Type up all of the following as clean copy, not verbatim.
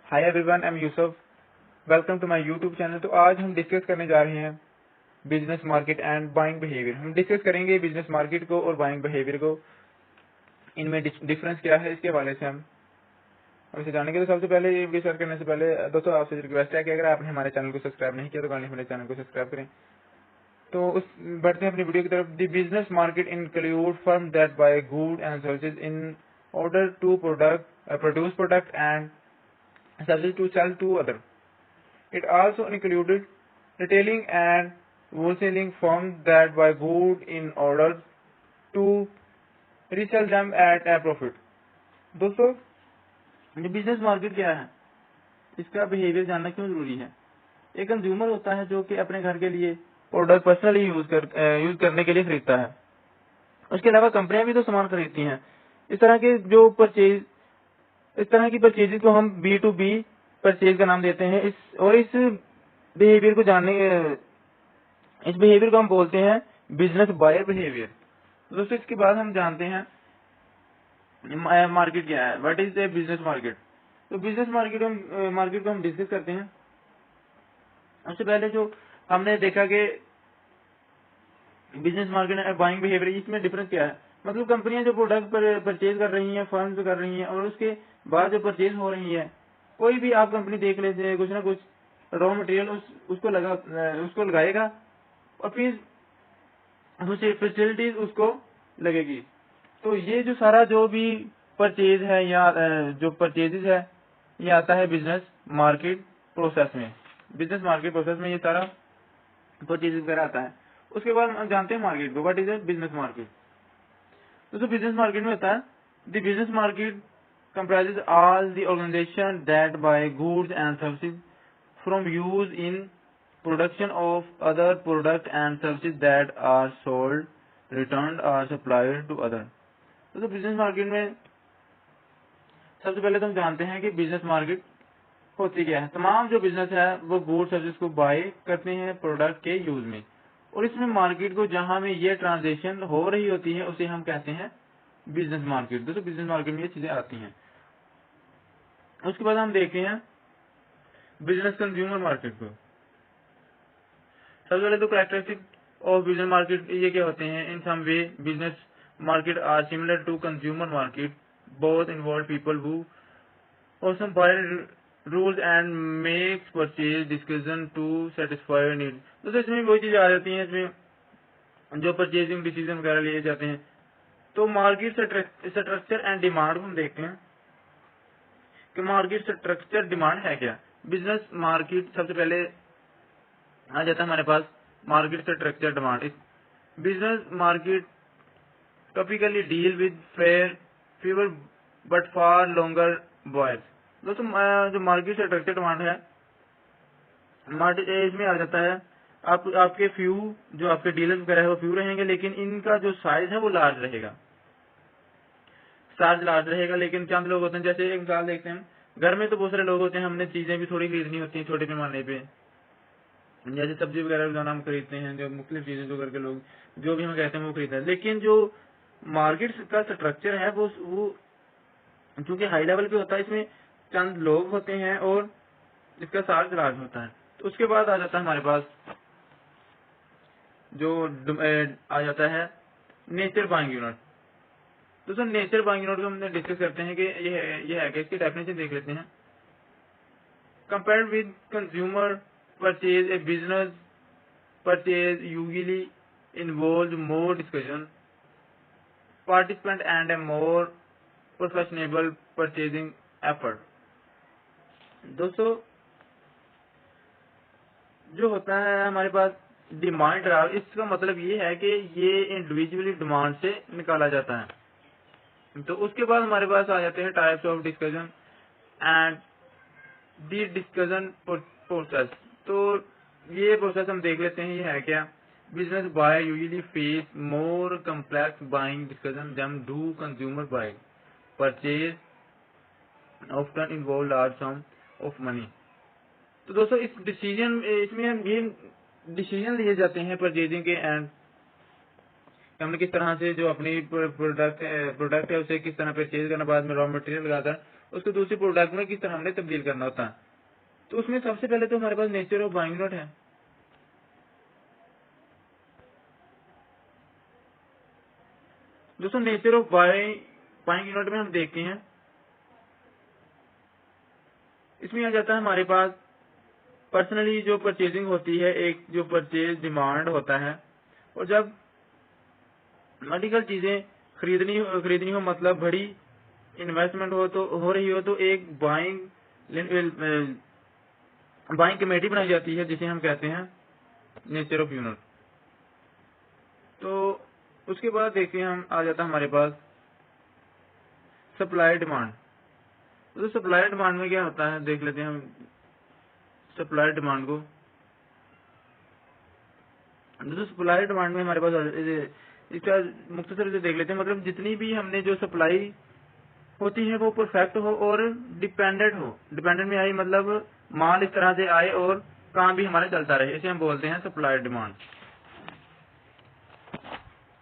Hi everyone, I am Yusuf. Welcome to my YouTube channel. तो आज हम डिस्कस करने जा रहे हैं business market and buying behaviour. हम डिस्कस करेंगे बिजनेस मार्केट को और बाइंग बिहेवियर को, इनमें डिफरेंस क्या है, इसके हवाले से हम इसे जानेंगे। तो सबसे पहले ये वीडियो स्टार्ट करने से पहले दोस्तों आपसे रिक्वेस्ट है कि अगर आपने हमारे चैनल को सब्सक्राइब नहीं किया तो काइंडली हमारे चैनल को सब्सक्राइब करें। तो उस बढ़ते हैं अपनी वीडियो की तरफ। The business market include firm that bye good and services in order to produce product and services to sell to other. It also included retailing and wholesaling firms that buy goods in order to resell them at a profit. दोस्तों, ये business market क्या है, इसका behaviour जानना क्यों जरूरी है। एक कंज्यूमर होता है जो कि अपने घर के लिए प्रोडक्ट पर्सनली यूज करने के लिए खरीदता है। उसके अलावा कंपनियां भी तो सामान खरीदती हैं। इस तरह के जो परचेज इस तरह की परचेज को हम B2B परचेज का नाम देते हैं। इस बिहेवियर को इस बिहेवियर को हम बोलते हैं बिजनेस बायर बिहेवियर। दोस्तों, इसके बाद हम जानते हैं मार्केट क्या है, what is the business market. तो बिजनेस मार्केट को हम डिस्कस करते हैं। सबसे पहले जो हमने देखा कि बिजनेस मार्केट और बाइंग बिहेवियर, इसमें डिफरेंस क्या है। मतलब कंपनियां जो प्रोडक्ट परचेज कर रही हैं, फर्म कर रही हैं, और उसके बाद जो परचेज हो रही है, कोई भी आप कंपनी देख लेते हैं, कुछ ना कुछ रॉ मटेरियल उसको लगाएगा और फिर दूसरी फैसिलिटीज उसको लगेगी। तो ये जो सारा जो भी परचेज है या जो परचेजेज है, ये आता है बिजनेस मार्केट प्रोसेस में। बिजनेस मार्केट प्रोसेस में ये सारा परचेज वगैरह आता है। उसके बाद हम जानते हैं मार्केट को, what is a business market. तो बिजनेस मार्केट में होता है the business market comprises all the organization that buy goods and services from use in production of other product and services that are sold, returned or supplied to other। तो business market में सबसे पहले तो हम जानते हैं कि business market होती क्या है। तमाम जो बिजनेस है वो गुड सर्विस को बाय करते हैं प्रोडक्ट के यूज में, और इसमें मार्केट को जहां में ये ट्रांजेक्शन हो रही होती है उसे हम कहते हैं बिजनेस मार्केट। दोस्तों, बिजनेस मार्केट में ये चीजें आती हैं। उसके बाद हम देखते हैं बिजनेस कंज्यूमर मार्केट को। सबसे पहले तो कैरेक्टरिस्टिक ऑफ बिजनेस मार्केट ये क्या होते हैं। In some ways business market are similar to consumer market, both involve people who also buy rules and makes purchase decision to satisfy need। तो इसमें वही चीजें आ जाती हैं, इसमें जो परचेजिंग डिसीजन वगैरह लिए जाते हैं। तो मार्केट स्ट्रक्चर एंड डिमांड हम देखते हैं कि मार्केट स्ट्रक्चर डिमांड है क्या। बिजनेस मार्केट सबसे पहले आ जाता है हमारे पास market structure demand. Business market typically deal with fewer but far larger buyers. दोस्तों, जो मार्केट स्ट्रक्चर डिमांड है, इसमें आ जाता है आपके फ्यू जो आपके डीलर वगैरह है वो फ्यू रहेंगे, लेकिन इनका जो साइज है वो लार्ज रहेगा। लेकिन चंद लोग होते हैं, जैसे एक मिसाल देखते हैं, घर में तो बहुत सारे लोग होते हैं, हमने चीजें भी थोड़ी खरीदनी होती हैं छोटे पैमाने पे, जैसे सब्जी वगैरह रोजाना हम खरीदते हैं, जो मुख्तलिफ चीजें जो घर के लोग जो भी हम कहते हैं वो खरीदते हैं। लेकिन जो मार्केट का स्ट्रक्चर है वो चूंकि हाई लेवल पे होता है, इसमें चंद लोग होते हैं और इसका साइज लार्ज होता है। तो उसके बाद आ जाता है हमारे पास जो आ जाता है नेचर बाइंग यूनिट। दोस्तों, नेचर बाइंग यूनिट को हमने डिस्कस करते हैं कि ये है कि इसकी डेफिनेशन देख लेते हैं। Compared with consumer purchase, a business purchase usually involve more discussion, participant and a more professional purchasing effort. दोस्तों, जो होता है हमारे पास डिमांड ड्राफ्ट, इसका मतलब ये है कि ये इंडिविजुअली डिमांड से निकाला जाता है। तो उसके बाद हमारे पास आ जाते हैं types of discussion and the discussion process. तो ये प्रोसेस हम देख लेते हैं, ये है क्या। Business buy usually face more complex buying discussion than do consumer buy purchase often involve large sum of money. तो दोस्तों, इसमें हम ये डिसीजन लिए जाते हैं परचेजिंग के एंड हमने किस तरह से जो अपनी प्रोडक्ट है उसे किस तरह परचेज करना, बाद में रॉ मटेरियल लगाकर उसको दूसरी प्रोडक्ट में किस तरह हमने तब्दील करना होता है। तो उसमें सबसे पहले तो हमारे पास नेचर ऑफ बाइंग यूनिट है। दोस्तों नेचर ऑफ बाइंग यूनिट में हम देखते हैं, इसमें आ जाता है हमारे पास पर्सनली जो परचेजिंग होती है, एक जो परचेज डिमांड होता है, और जब मल्टीपल चीजें खरीदनी हो मतलब बड़ी इन्वेस्टमेंट हो रही हो तो एक बाइंग कमेटी बनाई जाती है जिसे हम कहते हैं नेचर ऑफ यूनिट। तो उसके बाद देखते हैं हम, आ जाता है हमारे पास सप्लाई डिमांड। तो सप्लाई डिमांड में क्या होता है देख लेते हैं हम सप्लाई डिमांड को। तो सप्लाई डिमांड में हमारे पास इसका मुख्तसर से देख लेते हैं, मतलब जितनी भी हमने जो सप्लाई होती है वो परफेक्ट हो और डिपेंडेंट हो। डिपेंडेंट में आई मतलब माल इस तरह से आए और काम भी हमारा चलता रहे, इसे हम बोलते हैं सप्लाई डिमांड।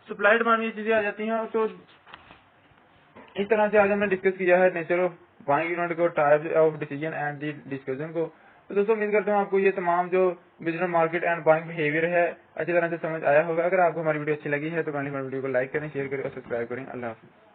सप्लाई डिमांड में चीजें आ जाती हैं। तो इस तरह से आज हमने डिस्कस किया है नेचर ऑफ बाइंग यूनिट को, types of decision and the discussion को। तो दोस्तों उम्मीद करता हूँ आपको ये तमाम जो business market and buying behaviour है अच्छी तरह से समझ आया होगा। अगर आपको हमारी वीडियो अच्छी लगी है तो काइंडली हमारी वीडियो को लाइक करें, शेयर करें और सब्सक्राइब करें। अल्लाह हाफिज़।